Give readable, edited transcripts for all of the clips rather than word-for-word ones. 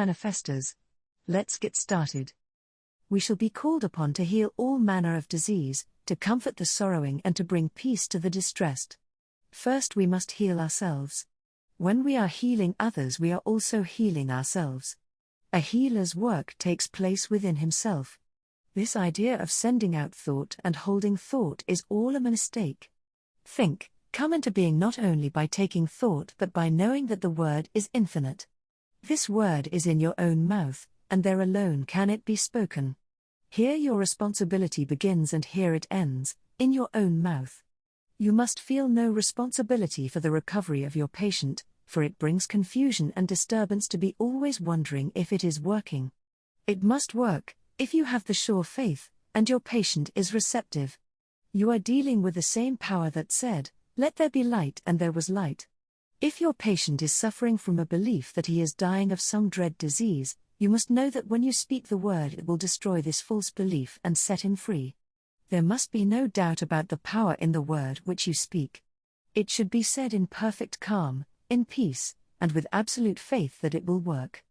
manifestors. Let's get started. We shall be called upon to heal all manner of disease, to comfort the sorrowing and to bring peace to the distressed. First we must heal ourselves. When we are healing others we are also healing ourselves. A healer's work takes place within himself. This idea of sending out thought and holding thought is all a mistake. Think, come into being not only by taking thought but by knowing that the word is infinite. This word is in your own mouth, and there alone can it be spoken. Here your responsibility begins and here it ends, in your own mouth. You must feel no responsibility for the recovery of your patient, for it brings confusion and disturbance to be always wondering if it is working. It must work, if you have the sure faith, and your patient is receptive. You are dealing with the same power that said, "Let there be light," and there was light. If your patient is suffering from a belief that he is dying of some dread disease, you must know that when you speak the word it will destroy this false belief and set him free. There must be no doubt about the power in the word which you speak. It should be said in perfect calm, in peace, and with absolute faith that it will work.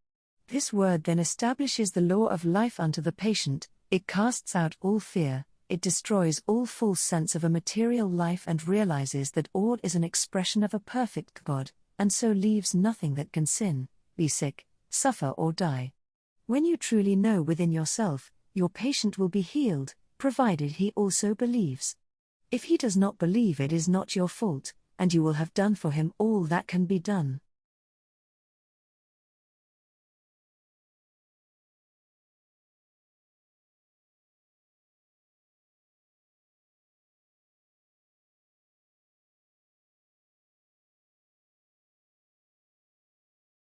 This word then establishes the law of life unto the patient, it casts out all fear, it destroys all false sense of a material life and realizes that all is an expression of a perfect God, and so leaves nothing that can sin, be sick, suffer or die. When you truly know within yourself, your patient will be healed, provided he also believes. If he does not believe, it is not your fault, and you will have done for him all that can be done.